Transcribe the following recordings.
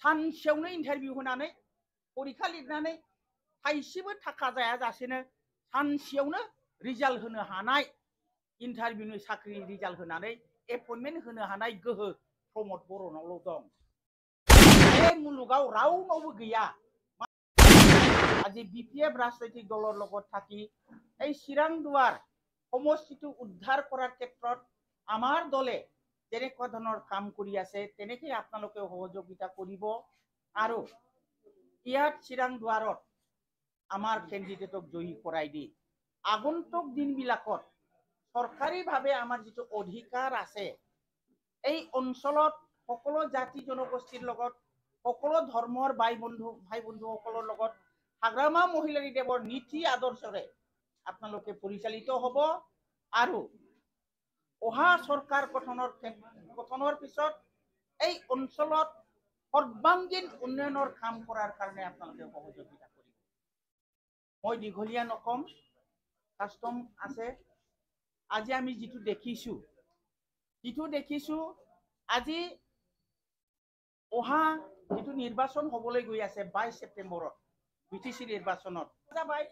सानसेयावनो इन्टारभिउ होनानै परीक्षा लिरनानै थाइसेबो थाखा जायाजासेनो सानसेयावनो रिजाल्ट होनो हानाय इन्टारभिउनि साख्रि रिजाल्ट होनानै एपइन्टमेन्ट होनो हानाय गोहो प्रमद बर'नावल' दं। बे मुलुगाव रावनावबो गैया। আজি বিপিএফ রাজনৈতিক দলৰ লগত থাকি এই চিৰাং দুৱাৰ সমষ্টিটো উদ্ধাৰ কৰাৰ ক্ষেত্ৰত আমাৰ দলে যেনেকুৱা ধৰণৰ কাম কৰি আছে তেনেকৈ আপোনালোকে সহযোগিতা কৰিব আৰু ইয়াত চিৰাং দুৱাৰত আমাৰ কেণ্ডিডেটক জয়ী কৰাই দি আগন্তুক দিনবিলাকত চৰকাৰীভাৱে আমাৰ যিটো অধিকাৰ আছে এই অঞ্চলত সকলো জাতি জনগোষ্ঠীৰ লগত সকলো ধৰ্মৰ ভাই বন্ধুসকলৰ লগত হাগ্ৰামা মহিলাৰী দেৱৰ নীতি আদৰ্শৰে আপোনালোকে পৰিচালিত হ'ব আৰু অহা চৰকাৰ গঠনৰ পিছত এই অঞ্চলত সৰ্বাংগীন উন্নয়নৰ কাম কৰাৰ কাৰণে আপোনালোকে সহযোগিতা কৰিব। মই দীঘলীয়া নকম, কাষ্টম আছে। আজি আমি যিটো দেখিছোঁ আজি অহা যিটো নিৰ্বাচন হ'বলৈ গৈ আছে 22 ছেপ্টেম্বৰত বিটিসি নির্বাচনত जाबाय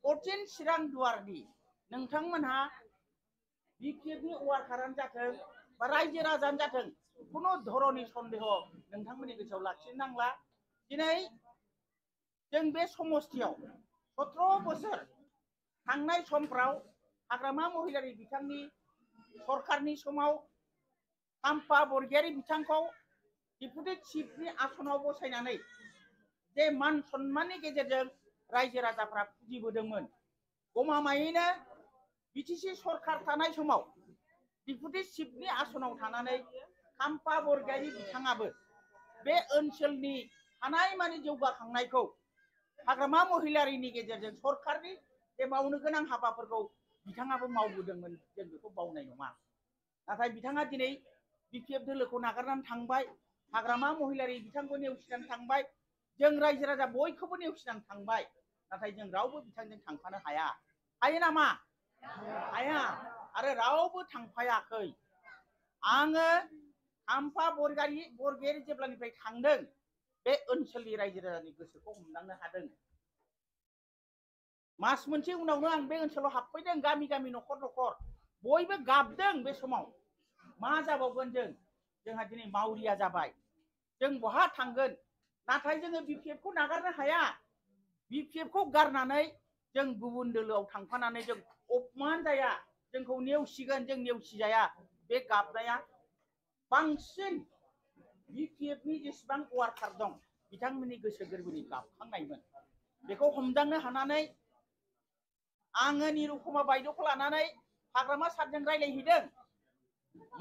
कठिन चिरां दुवारनि नोंथांमोनहा बिपिएफनि वारकारानो जाथों बा रायजो राजानो जाथों कुनु धरननि सन्देह नोंथांमोननि गोसोआव लाखिनो नांला। दिनै जों बे समस्थियाव 17 बोसोर थांनाय समफ्राव हाग्रामा महिलारी बिथांनि सरकारनि समाव खाम्फा बरगयारी बिथांखौ डिपुटि चिफनि आसनाव बसायनानै जे मान सन्माननि गेजेरजों रायजो राजाफ्रा फुजिबोदोंमोन। गमामायैनो बिटिसि सरकार थानाय समाव डिपुटि चिफनि आसनाव थानानै खाम्फा बरगयारी बिथाङाबो बे ओनसोलनि हानायमानि जौगाखांनायखौ हाग्रामा महिलारीनि गेजेरजों सरकारनि जे मावनो गोनां हाबाफोरखौ बिथाङाबो मावबोदोंमोन, जों बेखौ बावनाय नङा। नाथाय बिथाङा दिनै बिपिएफ दोलोखौ नागारनानै थांबाय, हाग्रामा महिलारी बिथांखौ नेवसिनानै थांबाय, जों रायजो राजा बयखौबो नेवसिनानै थांबाय। नाथाय जों रावबो बिथांजों थांफानो हाया। हायो नामा? हाया। आरो रावबो थांफायाखै। आङो खाम्फा बरगयारी जेब्लानिफ्राय थांदों बे ओनसोलनि रायजो राजानि गोसोखौ हमदांनो हादों। मास मोनसे उनावनो आं बे ओनसोलाव हाबफैदों, गामि गामि न'खर न'खर बयबो गाबदों। बे समाव मा जाबावगोन जोंहा दिनै मावरिया जाबाय, जों बहा थांगोन। नाथाय जोङो बिपिएफखौ नागारनो हाया। बिपिएफखौ गारनानै जों गुबुन दोलोआव थांफानानै जों अपमान जाया, जोंखौ नेवसिगोन, जों नेवसिजाया, बे गाबनाया बांसिन बिपिएफनि जेसेबां वारकार दं बिथांमोननि गोसो गोरबोनि गाबखांनायमोन। बेखौ हमदांनो हानानै आङो निरुपमा बायद'खौ लानानै हाग्रामा सारजों रायलायहैदों,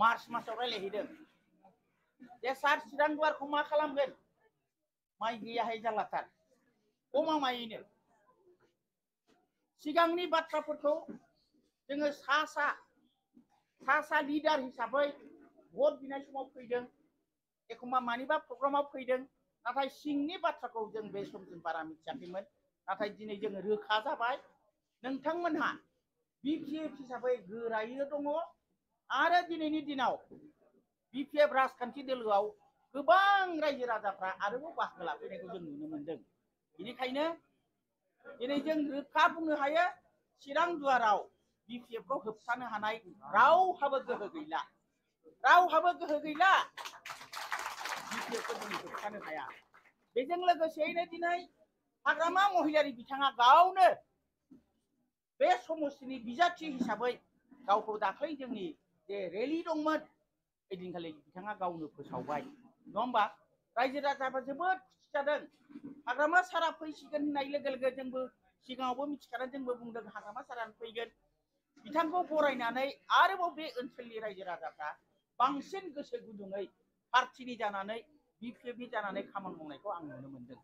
मार्च मासाव रायलायहैदों। जे सार चिरां दुवारखौ मा खालामगोन? माइ गैयाहाय जालाथार। गमामायैनो सिगांनि बाथ्राफोरखौ जोङो सा लिडार हिसाबै भट बिनाय समाव फैदों, एखमबा मानिबा प्रग्रामाव फैदों, नाथाय सिंनि बाथ्राखौ जों बे समसिम बारा मिथियाखैमोन। नाथाय दिनै जोङो रोखा जाबाय, नोंथांमोनहा बिपिएफ हिसाबै गोरायै दङ आरो दिनैनि दिनाव बिपिएफ राजखान्थि दोलोआव गोबां रायजो राजाफ्रा आरोबाव बाहागो लाफैनायखौ जों नुनो मोनदों। बेनिखायनो दिनै जों रोखा बुंनो हायो, चिरां दुवाराव बिपिएफखौ होबथानो हानाय रावहाबो गोहो गैला। रावहाबो गोहो गैला। बिपिएफखौ जों होबथानो हाया। बेजों लोगोसेयैनो दिनै हाग्रामा महिलारी बिथाङा गावनो बे समस्थिनि बिजाथि हिसाबै गावखौ दाख्लै जोंनि जे रेलि दंमोन ओइदिनखालि बिथाङा गावनो फोसावबाय, नङा होमबा? रायजो राजाफ्रा जोबोद खुसि जादों। हाग्रामा सारा फैसिगोन होननाय लोगो लोगो जोंबो सिगाङावबो मिथिखादों, जोंबो बुंदों हाग्रामा सारानो फैगोन। बिथांखौ बरायनानै आरोबाव बे ओनसोलनि रायजो राजाफ्रा बांसिन गोसो गुदुङै पार्टिनि जानानै बिपिएफनि जानानै खामानि मावनायखौ आं नुनो मोनदों।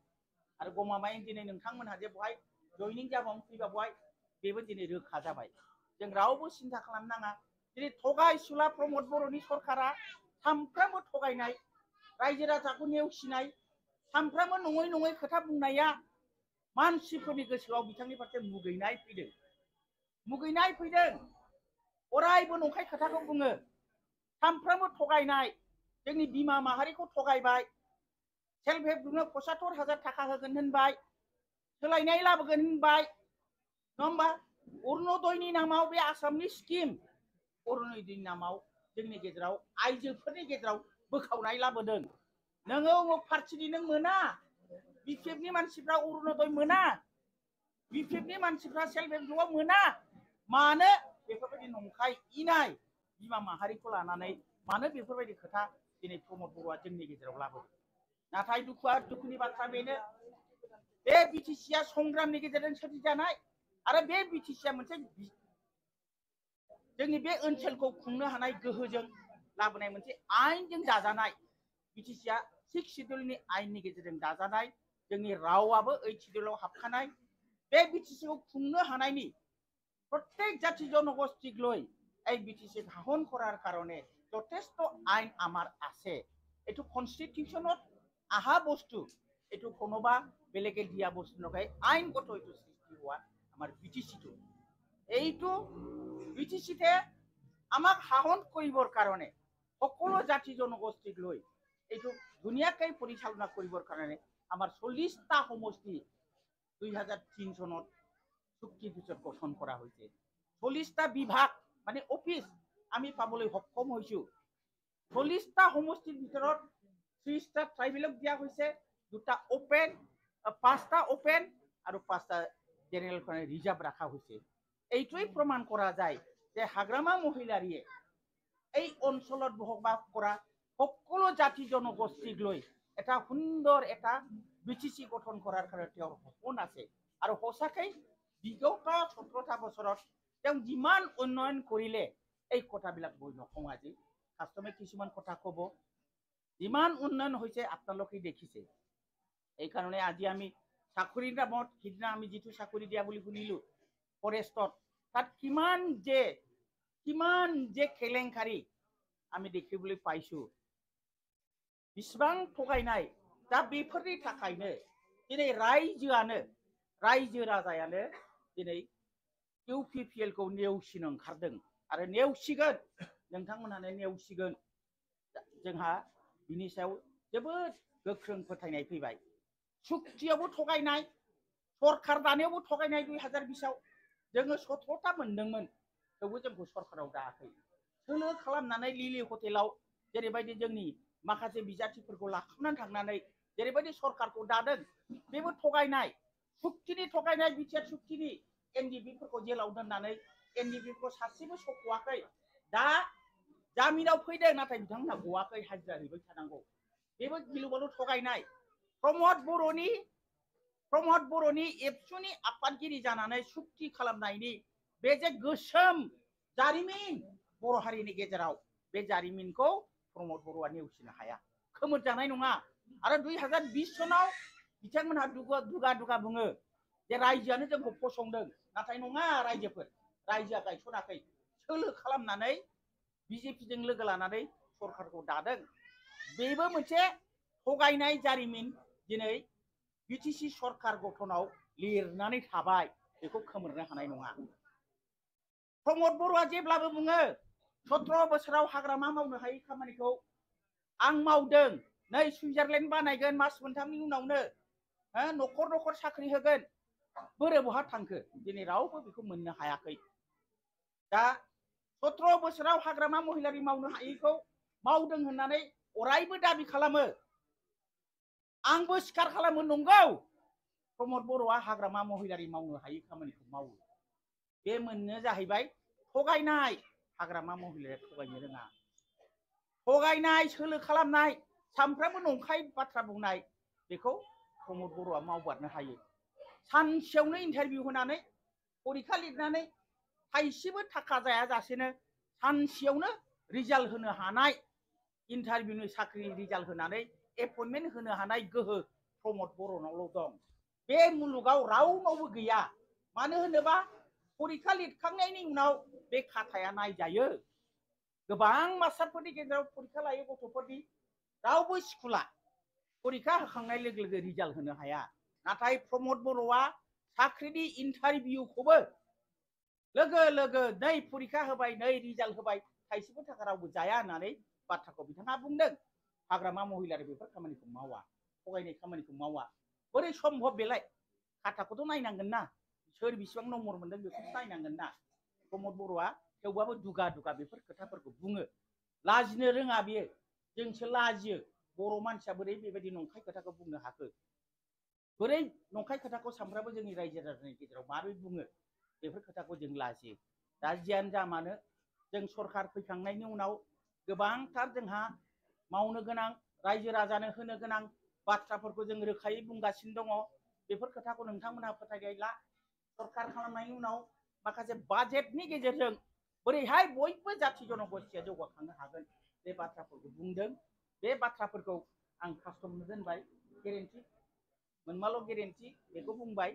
आरो गमामायै दिनै नोंथांमोनहा जे बहाय जयनिं जाबावनो फैबा बहाय बेबो दिनै रोखा जाबाय। जों रावबो सिन्था खालामनो नाङा। दिनै थगायसुला प्रमद बर'नि सरकारा सामफ्रामबो थगायनाय, रायजो राजाखौ नेवसिनाय, सामफ्रामबो नङै नङै खोथा बुंनाया मानसिफोरनि गोसोआव बिथांनि फारसे मुगैनाय फैदों। अरायबो नंखाय खोथाखौ बुङो, सामफ्रामबो थगायनाय, जोंनि बिमा माहारिखौ थगायबाय, सेल्फ हेल्प ग्रुपनो 75,000 थाखा होगोन होनबाय सोलायनाय लाबोगोन होनबाय नङा होमबा अरुणोदयनि नामाव बे आसामनि स्किम अरुणोदयनि नामाव जोंनि गेजेराव आइजोफोरनि गेजेराव बोखावनाय लाबोदों नोङो अमुक पार्टिनि नों मोना बिपिएफनि मानसिफ्रा अरुणोदय मोना बिपिएफनि मानसिफ्रा सेल्फ हेल्प ग्रुपआव मोना मानो बेफोरबायदि नंखाय इनाय बिमा माहारिखौ लानानै मानो बेफोरबायदि खोथा दिनै प्रमद बर'आ जोंनि गेजेराव लाबोदों नाथाय दुखुनि बाथ्रा बेनो बे बिटिसिआ संग्रामनि गेजेरजों सोरजिजानाय आरो बे बिटिसिआ मोनसे जोंनि बे ओनसोलखौ खुंनो हानाय गोहोजों लाबोनाय मोनसे आयेनजों दाजानाय बिटिसिआ 6 शिड्यूलनि आयेननि गेजेरजों दाजानाय जोंनि रावाबो 8 शिड्यूलाव हाबखानाय बे बिटिसिखौ खुंनो हानायनि प्रत्येक জাতি জনগোষ্ঠীক লৈ এই বিটিসি শাসন কৰাৰ কাৰণে যথেষ্ট আইন আমাৰ আছে এইটো কনস্টিটিউশনত আহা বস্তু এইটো কোনোবা বেলেগে দিয়া বস্তু নহয় আইনগত এইটো সৃষ্টি হোৱা আমাৰ বিটিসিটো এইটো বিটিসিতে আমাক শাসন কৰিবৰ কাৰণে সকলো জাতি জনগোষ্ঠীক লৈ এইটো ধুনীয়াকৈ পৰিচালনা কৰিবৰ কাৰণে আমাৰ 40টা সমষ্টি 2003 চনত চুক্তিৰ পিছত গঠন কৰা হৈছে 40টা বিভাগ মানে অফিস আমি পাবলৈ সক্ষম হৈছো 40টা সমষ্টিৰ ভিতৰত 30টা ট্ৰাইবেলক দিয়া হৈছে 2টা ওপেন 5টা ওপেন আৰু 5টা জেনারেল কাৰণে রিজার্ভ রাখা হৈছে এইটোই প্রমাণ করা যায় যে হাগ্রামা মহিলারিয়ে এই অঞ্চলত বসবাস কৰা সকলো জাতি জনগোষ্ঠীক লৈ এটা সুন্দৰ এটা বিটিসি গঠন কৰাৰ কাৰণে তেওঁৰ সপোন আছে আৰু সঁচাকৈ বিগত 17টা বছৰত তেওঁ যিমান উন্নয়ন কৰিলে এই কথাবিলাক বই নকওঁ আজি কাষ্টমে কিছুমান কথা ক'ব যিমান উন্নয়ন হৈছে আপোনালোকে দেখিছে এই কাৰণে আজি আমি চাকৰিৰ নামত সিদিনা আমি যিটো চাকৰি দিয়া বুলি শুনিলো ফৰেষ্টত তাত কিমান যে কেলেংকাৰী আমি দেখিবলৈ পাইছো বিসবাं थगायनाय दा बेफोरनि थाखायनो दिनै रायजो राजायानो दिनै इउपिपिएल खौ नेवसिनो ओंखारदों आरो नेवसिगोन नोंथांमोनानो नेवसिगोन जोंहा बिनि सायाव जोबोद गोख्रों फोथायनाय फैबाय सुक्तियावबो थगायनाय सरकार दानायावबो थगायनाय 2020 आव जोङो 17टा मोनदोंमोन थेवबो जोंखौ सरकाराव दायाखै सोलो खालामनानै लिलि हटेलाव जेरैबायदि जोंनि माखासे बिजाथिफोरखौ लाखांनानै थांनानै जेरैबायदि सरकारखौ दादों बेबो थगायनाय सुक्तिनि थगायनाय बिटिआर सुक्तिनि एनडिपिफोरखौ जेलाव दोननानै एनडिपिफोरखौ सासेबो सख'वाखै दा जामिनाव फैदों नाथाय बिथांमोना गवाखै हाजिरा हैबाय थानांगौ बेबो गिलुबालु थगायनाय प्रमद बर'नि एबसुनि आफादगिरि जानानै सुक्ति खालामनायनि बे जे गोसोम जारिमिन बर' हारिनि गेजेराव बे जारिमिनखौ प्रमद बर'आ नेवसिनो हाया खोमोरजानाय नङा आरो 2020 सनाव बिथांमोनहा दुगा बुङो जे रायजोआनो जोंखौ फसंदों नाथाय नङा रायजोआ गायसनाखै सोलो खालामनानै बिजेपिजों लोगो लानानै सरकारखौ दादों बेबो मोनसे थगायनाय जारिमिन दिनै बिटिसि सरकार गठनाव लिरनानै थाबाय बेखौ खोमोरनो हानाय नङा प्रमद बर'आ जेब्लाबो बुङो 17 बोसोराव हाग्रामा मावनो हायै खामानिखौ आं मावदों नै सुइजारलेण्ड बानायगोन मास मोनथामनि उनावनो न'खर साख्रि होगोन बोरै बहा थांखो दिनै रावबो बेखौ मोननो हायाखै दा 17 बोसोराव हाग्रामा महिलारि मावनो हायैखौ मावदों होननानै अरायबो दाबि खालामो आंबो स्वीकार खालामो नंगौ प्रमद बर'आ हाग्रामा महिलारि मावनो हायै खामानिखौ मावो बे मोननो जाहैबाय थगायनाय हाग्रामा महिलाया थगायनो रोङा थगायनाय सोलो खालामनाय सानफ्रामबो नंखाय बाथ्रा बुंनाय बेखौ प्रमद बर'आ मावबारनो हायो सानसेयावनो इन्टारभिउ होनानै परीक्षा लिरनानै थाइसेबो थाखा जायाजासेनो सानसेयावनो रिजाल्ट होनो हानाय इन्टारभिउनि साख्रि रिजाल्ट होनानै एपइन्टमेन्ट होनो हानाय गोहो प्रमद बर'नावल' दं बे मुलुगाव रावनावबो गैया मानो होनोबा परीक्षा लिरखांनायनि उनाव बे खाताया नायजायो गोबां मास्टारफोरनि गेजेराव परीक्षा लायो गथ'फोरनि रावबो स्कुला परीक्षा होखांनाय लोगो लोगो रिजाल्ट होनो हाया नाथाय प्रमद बर'आ साख्रिनि इन्टारभिउखौबो लोगो लोगो नै परीक्षा होबाय नै रिजाल्ट होबाय थाइसेबो थाखा रावबो जाया होननानै बाथ्राखौ बिथाङा बुंदों हाग्रामा महिलारि बेफोर खामानिखौ मावा थगायनाय खामानिखौ मावा बोरै सम्भब बेलाय खाथाखौथ' नायनांगोन ना सोर बिसिबां नम्बर मोनदों बेखौथ' नायनांगोन ना प्रमद बर'आ थेवबाबो दुगा दुगा बेफोर खोथाफोरखौ बुङो लाजिनो रोङा बियो जोंसो लाजियो बर' मानसिया बोरै बेबायदि नंखाय खोथाखौ बुंनो हाखो बोरै नंखाय खोथाखौ सानफ्रामबो जोंनि रायजो राजानि गेजेराव माबोरै बुङो बेफोर खोथाखौ जों लाजियो दा जियानो जा मानो जों सरखार फैखांनायनि उनाव गोबांथार जोंहा मावनो गोनां रायजो राजानो होनो गोनां बाथ्राफोरखौ जों रोखायै बुंगासिनो दङ बेफोर खोथाखौ नोंथांमोनहा फोथायला सरखार खालामनायनि उनाव माखासे बाजेटनि गेजेरजों बोरैहाय बयबो जाथि जनगोष्ठीया जौगाखांनो हागोन बे बाथ्राफोरखौ बुंदों बे बाथ्राफोरखौ आं कास्टमनो दोनबाय गेरेन्टि मोनमाल' गेरेन्टि बेखौ बुंबाय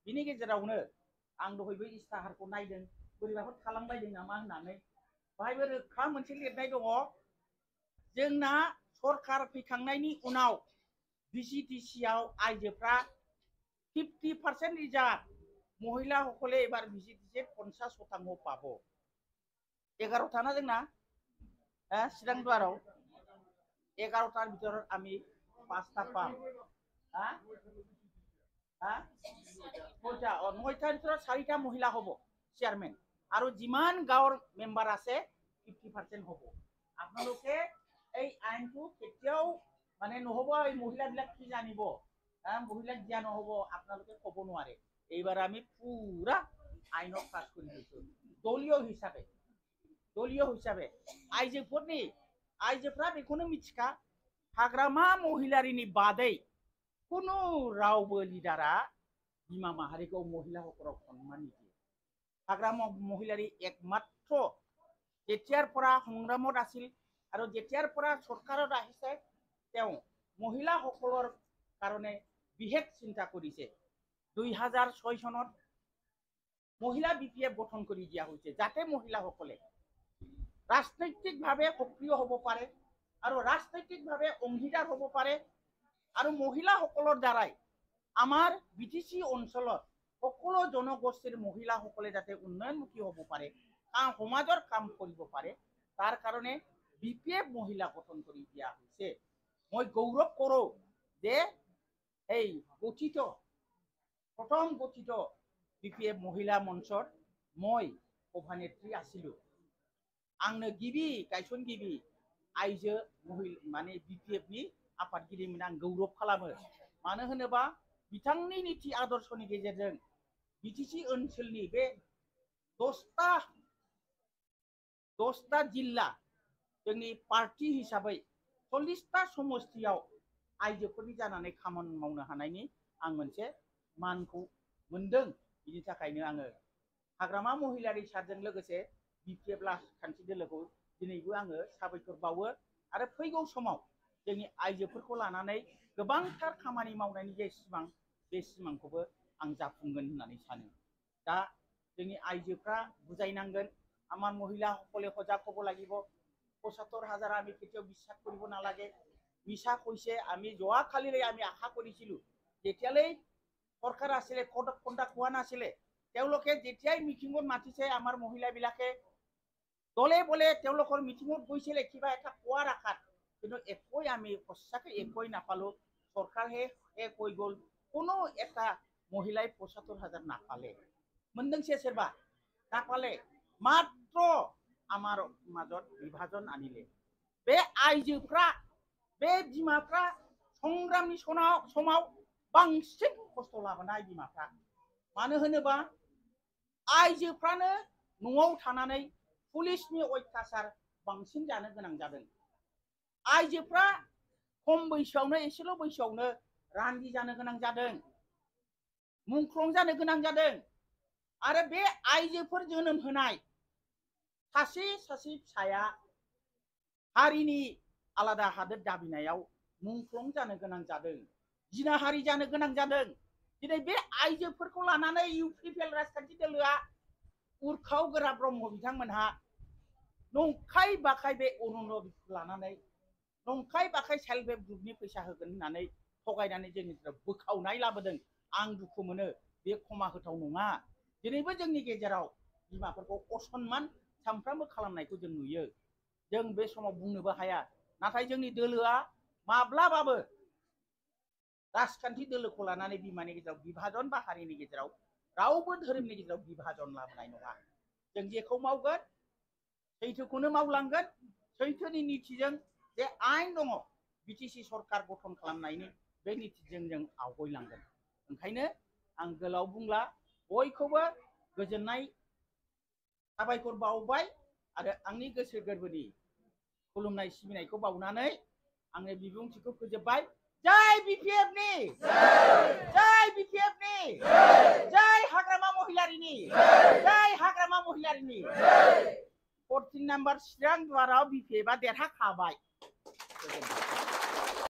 बिनि गेजेरावनो आं दहायबो इस्ताहारखौ नायदों बोरैबाफोर थालांबायदों नामा होननानै बाहायबो रोखा मोनसे लिरनाय दङ जोंना सरखार फैखांनायनि उनाव ভিজিটিসিआव आइजोफ्रा 50% रिजार्व महिला সকলে এবার ভিজিটিসে 50% পাবো 11টা না जोंना চিরাং দুয়াराव 11টার ভিতর আমি 5টা পাম হ্যাঁ হ্যাঁ 9টার ভিতর 4টা মহিলা হব চেয়ারম্যান আর যিমান গাঁৱৰ মেম্বার আছে 50% হব আপোনালোকে এই আইনটো কেতিয়াও মানে নহব এই মহিলাবিলাক কি জানিব মহিলাক দিয়া নহব আপোনালোকে ক'ব নোৱাৰে এইবাৰ আমি পুরা আইনত পাস কৰি দিছো দলীয় হিসাবে आइजोफ्रा बेखौनो मिथिखा हाग्रामा महिलारिनि बादै কোনো रावबो लिडारा बिमा माहारिखौ महिला हकराव सन्मान निदिये हाग्रामा महिलारि एकमात्र जेতিয়াर পৰা সংগ্ৰামত আছিল আৰু যেতিয়াৰ পৰা চৰকাৰত আহিছে তেওঁ মহিলা সকলৰ কাৰণে বিশেষ চিন্তা কৰিছে 2006 চনত মহিলা বিপিএফ গঠন কৰি দিয়া হৈছে যাতে মহিলাসকলে ৰাজনৈতিকভাৱে সক্ৰিয় হ'ব পাৰে আৰু ৰাজনৈতিকভাৱে অংশীদাৰ হ'ব পাৰে আৰু মহিলাসকলৰ দ্বাৰাই আমাৰ বিটিসি অঞ্চলত সকলো জনগোষ্ঠীৰ মহিলাসকলে যাতে উন্নয়নমুখী হ'ব পাৰে সমাজৰ কাম কৰিব পাৰে তাৰ কাৰণে বিপিএফ মহিলা গঠন কৰি দিয়া হৈছে মই গৌৰৱ কৰোঁ যে এই প্ৰথম গঠিত বিপিএফ মহিলা মঞ্চৰ মই সভানেত্ৰী আছিলোঁ आंनो गिबि गायसनगिरि आइजो माने बिपिएफनि आफादगिरिमोन आं गौरव खालामो मानो होनोबा बिथांनि नीति आदर्शनि गेजेरजों बिटिसि ओनसोलनि बे 10टा जिल्ला जोंनि पार्टी हिसाबै 40टा समष्टियाव आइजोफोरनि जानानै खामानि मावनो हानायनि आं मोनसे मानखौ मोनदों बिनि थाखायनो आङो हाग्रामा महिलारि सारजों लोगोसे बिपिएफ राजखान्थि दोलोखौ दिनैबो आङो साबायखर बावो आरो फैगौ समाव जोंनि आइजोफोरखौ लानानै गोबांथार खामानि मावनायनि जे सिमां बे सिमांखौबो आं जाफुंगोन होननानै सानो दा जोंनि आइजोफ्रा बुजायनांगोन আমাৰ মহিলাসকলে সজাগ হ'ব লাগিব ৭৫,০০০ আমি কেতিয়াও বিশ্বাস কৰিব নালাগে মিছা কৈছে আমি যোৱাকালিলৈ আমি আশা কৰিছিলোঁ যেতিয়ালৈ চৰকাৰ আছিলে কণ্টাক্ট হোৱা নাছিলে তেওঁলোকে যেতিয়াই মিটিঙত মাতিছে আমাৰ মহিলাবিলাকে দলে বলে তেওঁলোকৰ মিটিঙত গৈছিলে কিবা এটা কোৱাৰ আশাত কিন্তু একোই আমি সঁচাকৈ একোই নাপালো চৰকাৰহে শেষ হৈ গ'ল কোনো এটা মহিলাই ৭৫,০০০ নাপালে मोनदोंसे सोरबा नापाले मात्र आमार माजत विभाजन आनिले बे आइजोफ्रा बे बिमाफ्रा संग्रामनि समाव बांसिन खस्थ' लाबोनाय बिमाफ्रा मानो होनोबा आइजोफ्रानो न'आव थानानै पुलिसनि अत्याचार बांसिन जानो गोनां जादों आइजोफ्रा खम बैसोआवनो एसेल' बैसोआवनो रान्दि जानो गोनां जादों मुंख्लं जानो गोनां जादों आरो बे आइजोफोर जोनोम होनाय सासे फिसाया हारिनि आलादा हादोर दाबिनायाव मुंख्लं जानो गोनां जादों जिनाहारि जानो गोनां जादों दिनै बे आइजोफोरखौ लानानै इउपिपिएल राजखान्थि दोलोआ उर्खाव गोरा ब्रह्म बिथांमोनहा नंखाय बाखाय बे अरुणदयखौ लानानै नंखाय बाखाय सेल्फ हेल्प ग्रुपनि फैसा होगोन होननानै थगायनानै जोंनि गेजेराव बोखावनाय लाबोदों आं दुखु मोनो बे खमा होथाव नङा दिनैबो जोंनि गेजेराव बिमाफोरखौ असनमान सानफ्रामबो खालामनायखौ जों नुयो जों बे समाव बुंनोबो हाया नाथाय जोंनि दोलोआ माब्लाबाबो राजखान्थि दोलोखौ लानानै बिमानि गेजेराव बिभाजन बा हारिनि गेजेराव रावबो धोरोमनि गेजेराव बिभाजन लाबोनाय नङा। जों जेखौ मावगोन सैथोखौनो मावलांगोन, सैथोनि नीतिजों जे आयेन दङ बिटिसि सरकार गठन खालामनायनि बे नीतिजों जों आवगायलांगोन। ओंखायनो आं गोलाव बुंला, बयखौबो गोजोननाय साबायखर बावबाय आरो आंनि गोसो गोरबोनि खुलुमनाय सिबिनायखौ बावनानै आंनि बिबुंथिखौ फोजोबबाय। जय बिपिएफनि, जय बिपिएफनि, जय हाग्रामा महिलारिनि, जय हाग्रामा महिलारिनि। 14 नम्बर चिरां दुवाराव बिपिएफआ देरहाखाबाय।